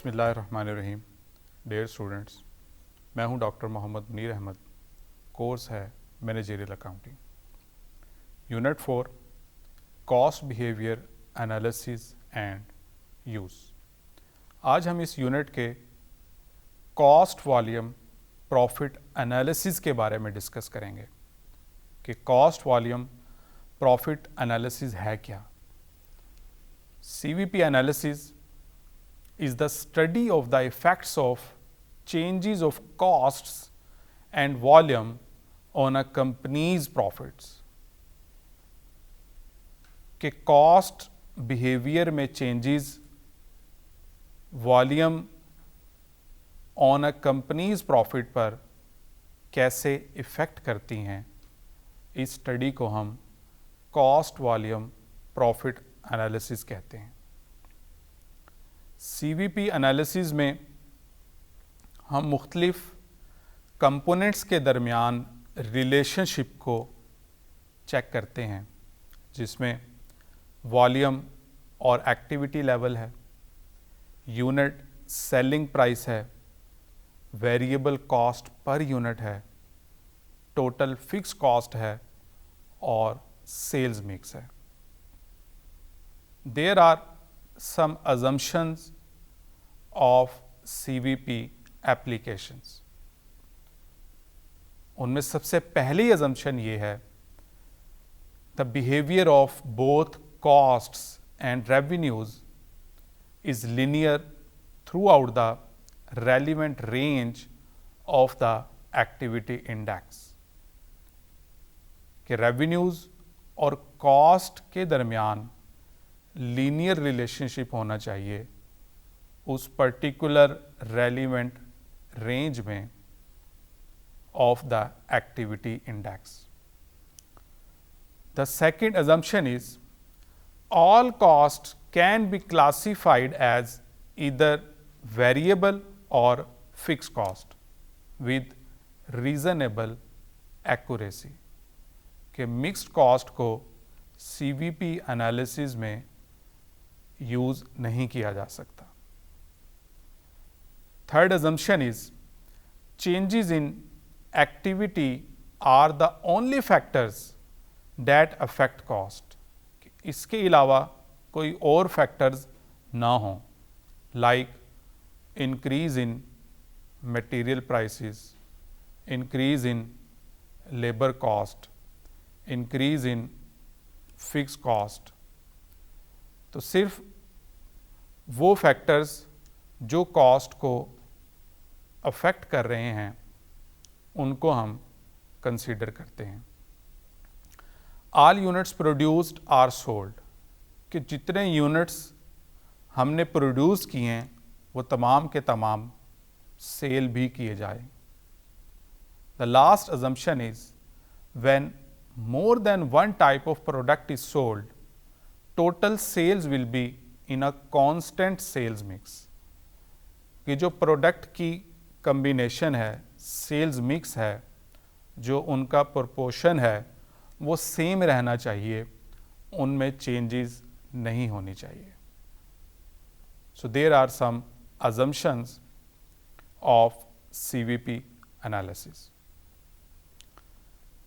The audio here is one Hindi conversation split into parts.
बिस्मिल्लाहिर्रहमानिर्रहीम। डियर स्टूडेंट्स, मैं हूं डॉक्टर मोहम्मद मुनीर अहमद। कोर्स है managerial accounting, unit 4, cost behaviour analysis and use. आज हम इस यूनिट के कॉस्ट वॉल्यूम प्रॉफिट एनालिसिस के बारे में डिस्कस करेंगे कि कॉस्ट वॉल्यूम प्रॉफिट एनालिसिस है क्या। CVP analysis is the study of the effects of changes of costs and volume on a company's profits। कि कॉस्ट बिहेवियर में changes volume on a companies profit पर कैसे इफ़ेक्ट करती हैं, इस स्टडी को हम कॉस्ट वॉल्यूम प्रॉफिट एनालिसिस कहते हैं। CVP एनालिसिस में हम मुख्तलिफ कंपोनेंट्स के दरमियान रिलेशनशिप को चेक करते हैं, जिसमें वॉल्यूम और एक्टिविटी लेवल है, यूनिट सेलिंग प्राइस है, वेरिएबल कॉस्ट पर यूनिट है, टोटल फिक्स कॉस्ट है और सेल्स मिक्स है। There are some assumptions of CVP applications। उनमें सबसे पहली assumption ये है, the behavior of both costs and revenues is linear throughout the relevant range of the activity index। कि revenues और cost के दरमियान लीनियर रिलेशनशिप होना चाहिए उस पर्टिकुलर रेलिवेंट रेंज में of the activity index. The second assumption is all costs can be classified as either variable or fixed cost with reasonable accuracy। कि मिक्स्ड कॉस्ट को CVP एनालिसिस में यूज नहीं किया जा सकता। Third assumption is changes in activity are the only factors that affect cost। इसके अलावा कोई और फैक्टर्स ना हो, like increase in material prices, increase in labour cost, increase in fix cost. तो सिर्फ वो फैक्टर्स जो कॉस्ट को अफेक्ट कर रहे हैं उनको हम कंसीडर करते हैं। All units produced are sold. कि जितने यूनिट्स हमने प्रोड्यूस किए हैं वो तमाम के तमाम सेल भी किए जाए। The last assumption is when more than one type of product is sold, total sales will be in a constant sales mix। कि जो प्रोडक्ट की कम्बिनेशन है, सेल्स मिक्स है, जो उनका प्रोपोर्शन है वो सेम रहना चाहिए, उनमें चेंजेस नहीं होनी चाहिए। So there are some assumptions of CVP analysis।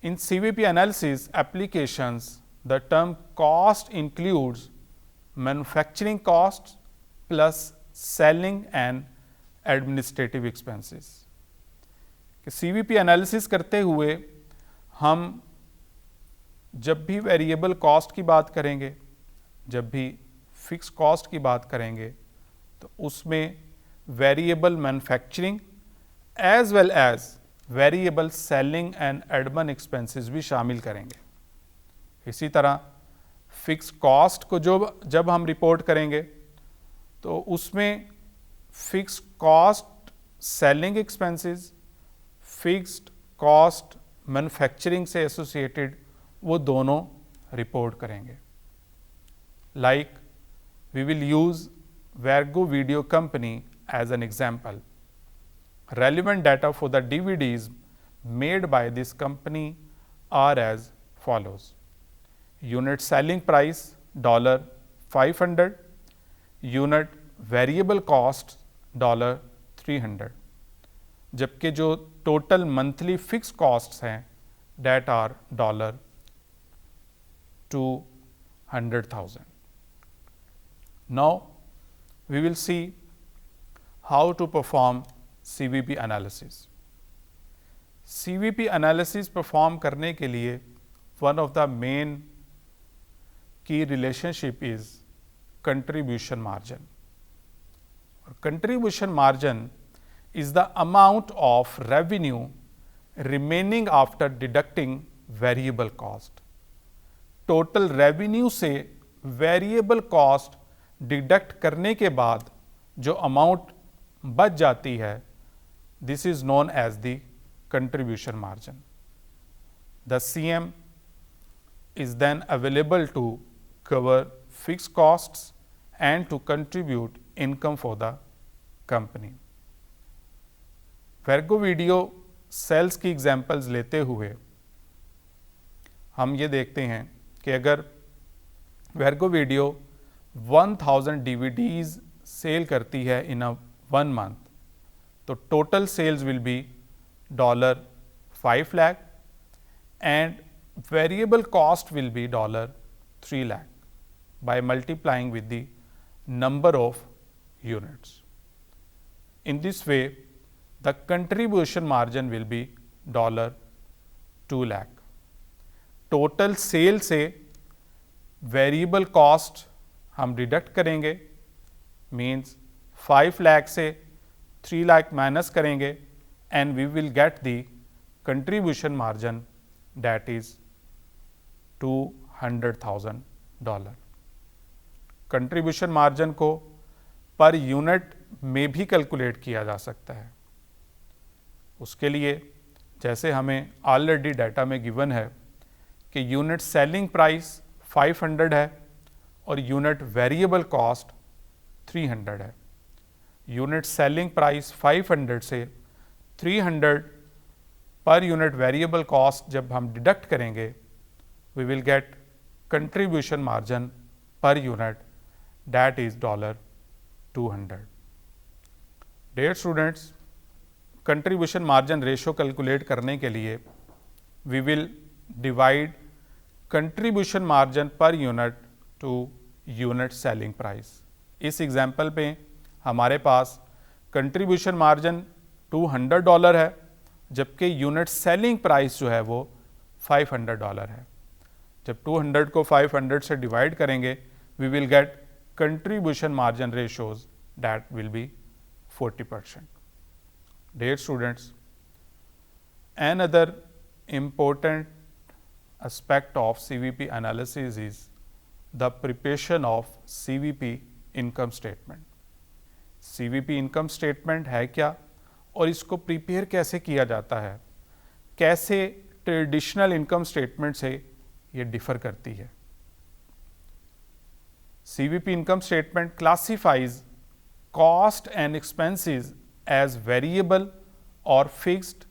In CVP analysis applications, the term cost includes manufacturing costs plus selling and administrative expenses। कि CVP एनालिसिस करते हुए हम जब भी वेरिएबल कॉस्ट की बात करेंगे, जब भी फिक्स कॉस्ट की बात करेंगे, तो उसमें variable manufacturing as well as variable selling and admin expenses भी शामिल करेंगे। इसी तरह फिक्स कॉस्ट को जब हम रिपोर्ट करेंगे तो उसमें fix cost selling expenses, fixed cost manufacturing से एसोसिएटेड, वो दोनों रिपोर्ट करेंगे। Like we will use Virgo video company as an example. Relevant data for the DVDs made by this company are as follows: unit selling price $500, unit variable cost $300, जबकि जो टोटल मंथली फिक्स कॉस्ट्स हैं date are $200,000. Now we will see how to perform CVP analysis. CVP analysis perform करने के लिए one of the main key relationship is contribution margin. Contribution margin is the amount of revenue remaining after deducting variable cost. Total revenue से variable cost deduct करने के बाद जो amount बच जाती है, this is known as the contribution margin. The CM is then available to cover fixed costs and to contribute income for the company. Virgo video sales की एग्जाम्पल्स लेते हुए हम ये देखते हैं कि अगर वर्गो वीडियो 1000 DVDs सेल करती है इन अ 1 month, तो total sales will be $5 lakh and variable cost will be $3 lakh by multiplying with the number of units. In this way, the contribution margin will be $2 lakh. Total sale से वेरिएबल कॉस्ट हम डिडक्ट करेंगे, मीन्स 5 लाख से 3 लाख माइनस करेंगे and we will get the contribution margin that is $200,000. Contribution margin को पर यूनिट में भी कैलकुलेट किया जा सकता है. उसके लिए जैसे हमें ऑलरेडी डाटा में गिवन है कि यूनिट सेलिंग प्राइस 500 है और यूनिट वेरिएबल कॉस्ट 300 है. यूनिट सेलिंग प्राइस 500 से 300 पर यूनिट वेरिएबल कॉस्ट जब हम डिडक्ट करेंगे, we will get contribution margin per unit that is $200. Dear students, contribution margin ratio calculate करने के लिए we will divide contribution margin per unit to unit selling price. इस एग्जाम्पल पे हमारे पास कंट्रीब्यूशन मार्जिन $200 है, जबकि यूनिट सेलिंग प्राइस जो है वो $500 है. जब 200 को 500 से डिवाइड करेंगे, we will get contribution margin ratios that will be 40%. Dear students, another important aspect of CVP analysis is the preparation of CVP income statement. CVP income statement है क्या और इसको प्रिपेयर कैसे किया जाता है, कैसे ट्रेडिशनल इनकम स्टेटमेंट से ये डिफर करती है. CVP income statement classifies cost and expenses as variable or fixed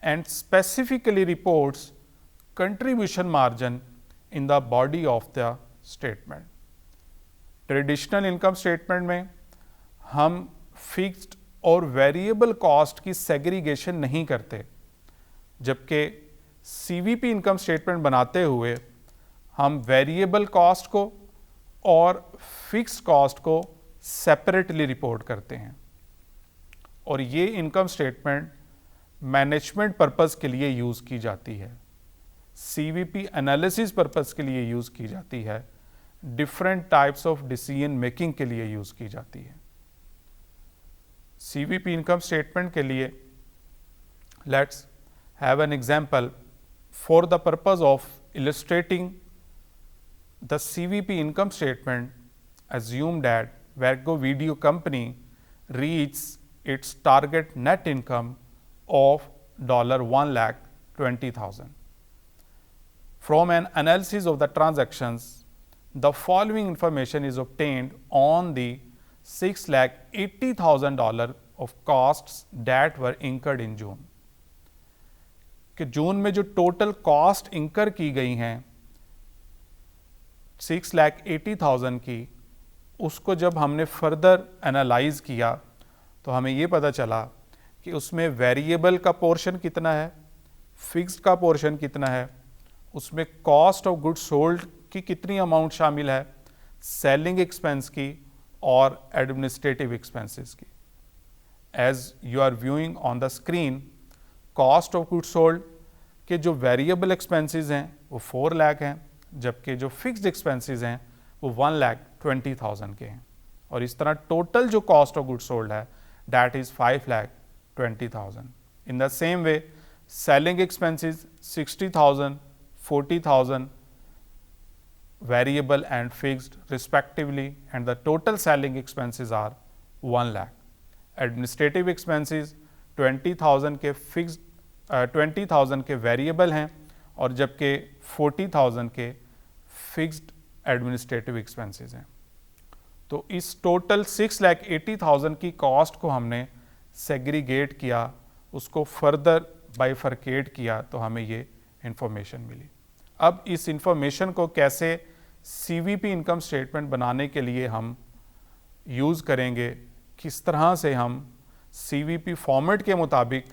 and specifically reports contribution margin in the body of the statement. Traditional income statement में हम फिक्स्ड और वेरिएबल कॉस्ट की सेग्रीगेशन नहीं करते, जबकि CVP इनकम स्टेटमेंट बनाते हुए हम वेरिएबल कॉस्ट को और फिक्स्ड कॉस्ट को सेपरेटली रिपोर्ट करते हैं. और ये इनकम स्टेटमेंट मैनेजमेंट पर्पस के लिए यूज़ की जाती है, CVP एनालिसिस पर्पस के लिए यूज़ की जाती है, different types of decision making के लिए यूज़ की जाती है. CVP इनकम स्टेटमेंट के लिए let's have an example for the purpose of illustrating the CVP income statement. Assume that Virgo Video Company reaches its target net income of $1,20,000. From an analysis of the transactions, the following information is obtained on the $6,80,000 of costs that were incurred in June. कि जून में जो टोटल कॉस्ट इंकर की गई हैं 6,80,000 की, उसको जब हमने फर्दर एनालाइज किया तो हमें ये पता चला कि उसमें वेरिएबल का पोर्शन कितना है, फिक्स्ड का पोर्शन कितना है, उसमें कॉस्ट ऑफ गुड्स सोल्ड की कितनी अमाउंट शामिल है, सेलिंग एक्सपेंस की और एडमिनिस्ट्रेटिव एक्सपेंसेस की। As you are viewing on the screen, cost of goods sold के जो वेरिएबल एक्सपेंसेस हैं वो 4 लाख हैं, जबकि जो फिक्स्ड एक्सपेंसेस हैं वो 1,20,000 के हैं। और इस तरह टोटल जो कॉस्ट ऑफ गुड्स सोल्ड है that is 5,20,000। In the same way selling expenses 60,000, 40,000 variable and fixed respectively, and the total selling expenses are 1 lakh. Administrative expenses 20,000 के fixed 20,000 के variable हैं और जबकि 40,000 के fixed administrative expenses हैं। तो इस टोटल 6,80,000 की कॉस्ट को हमने सेग्रीगेट किया, उसको फर्दर बाइफरकेट किया, तो हमें ये इंफॉर्मेशन मिली। अब इस इंफॉर्मेशन को कैसे सीवीपी इनकम स्टेटमेंट बनाने के लिए हम यूज़ करेंगे, किस तरह से हम सीवीपी फॉर्मेट के मुताबिक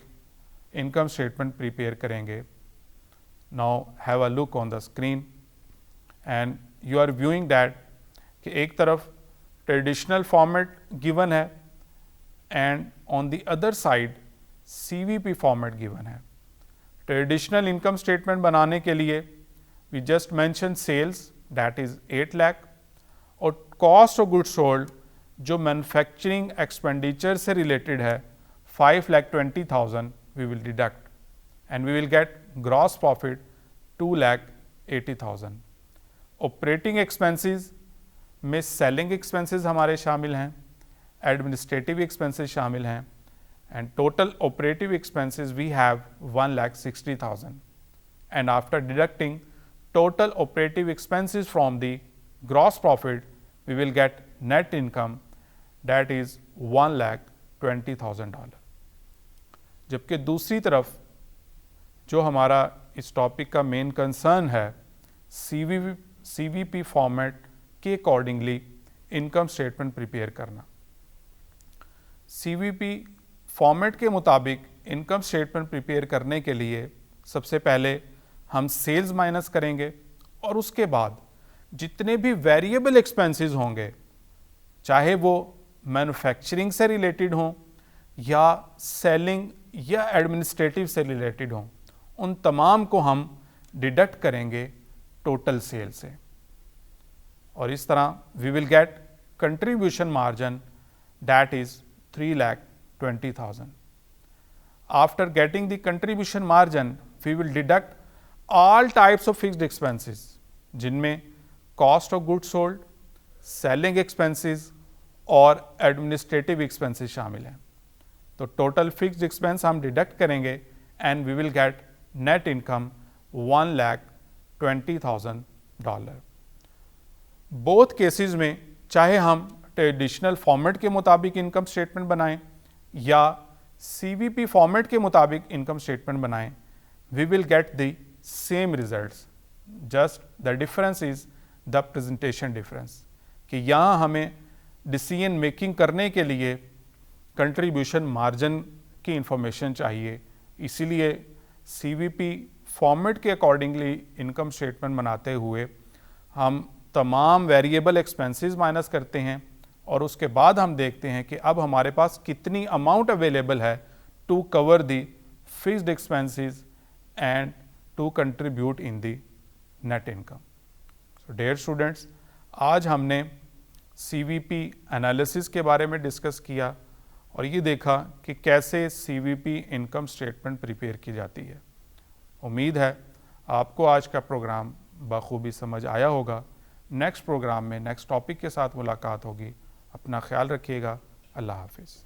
इनकम स्टेटमेंट प्रिपेयर करेंगे। Now have a look on the screen and you are viewing that कि एक तरफ ट्रेडिशनल फॉर्मेट गिवन है and on the other side CVP format given है। ट्रेडिशनल इनकम स्टेटमेंट बनाने के लिए we just mention sales that is 8 lakh और कॉस्ट ऑफ गुड्स सोल्ड जो मैन्युफैक्चरिंग एक्सपेंडिचर से रिलेटेड है 5,20,000 we will deduct and we will get gross profit 2,80,000। Operating expenses में सेलिंग एक्सपेंसेस हमारे शामिल हैं, एडमिनिस्ट्रेटिव एक्सपेंसेस शामिल हैं, and total operative expenses we have 1,60,000, and after deducting total operative expenses from the gross profit we will get net income that is $1,20,000। जबकि दूसरी तरफ जो हमारा इस टॉपिक का मेन कंसर्न है सीवीपी फॉर्मेट के अकॉर्डिंगली इनकम स्टेटमेंट प्रिपेयर करना। सीवीपी फॉर्मेट के मुताबिक इनकम स्टेटमेंट प्रिपेयर करने के लिए सबसे पहले हम सेल्स माइनस करेंगे और उसके बाद जितने भी वेरिएबल एक्सपेंसेस होंगे, चाहे वो मैन्युफैक्चरिंग से रिलेटेड हों या सेलिंग या एडमिनिस्ट्रेटिव से रिलेटेड हों, उन तमाम को हम डिडक्ट करेंगे टोटल सेल से। और इस तरह we will get contribution margin that is 3,20,000। After getting the contribution margin, we will deduct all types of fixed expenses, जिनमें cost of goods sold, selling expenses और administrative expenses शामिल हैं। तो total fixed expense हम deduct करेंगे and we will get net income $1,20,000। Both cases में चाहे हम ट्रेडिशनल फॉर्मेट के मुताबिक इनकम स्टेटमेंट बनाएं या सीवीपी फॉर्मेट के मुताबिक इनकम स्टेटमेंट बनाएं, we will get the same results, just the difference is the presentation difference कि यहाँ हमें डिसीजन मेकिंग करने के लिए कंट्रीब्यूशन मार्जिन की इंफॉर्मेशन चाहिए, इसीलिए सीवीपी फॉर्मेट के अकॉर्डिंगली इनकम स्टेटमेंट बनाते हुए हम तमाम वेरिएबल एक्सपेंसेस माइनस करते हैं और उसके बाद हम देखते हैं कि अब हमारे पास कितनी अमाउंट अवेलेबल है to cover the fixed expenses and to contribute in the net income. So dear students, आज हमने सीवीपी एनालिसिस के बारे में डिस्कस किया और ये देखा कि कैसे सीवीपी इनकम स्टेटमेंट प्रिपेयर की जाती है। उम्मीद है आपको आज का प्रोग्राम बखूबी समझ आया होगा। नेक्स्ट प्रोग्राम में नेक्स्ट टॉपिक के साथ मुलाकात होगी। अपना ख्याल रखिएगा। अल्लाह हाफिज़।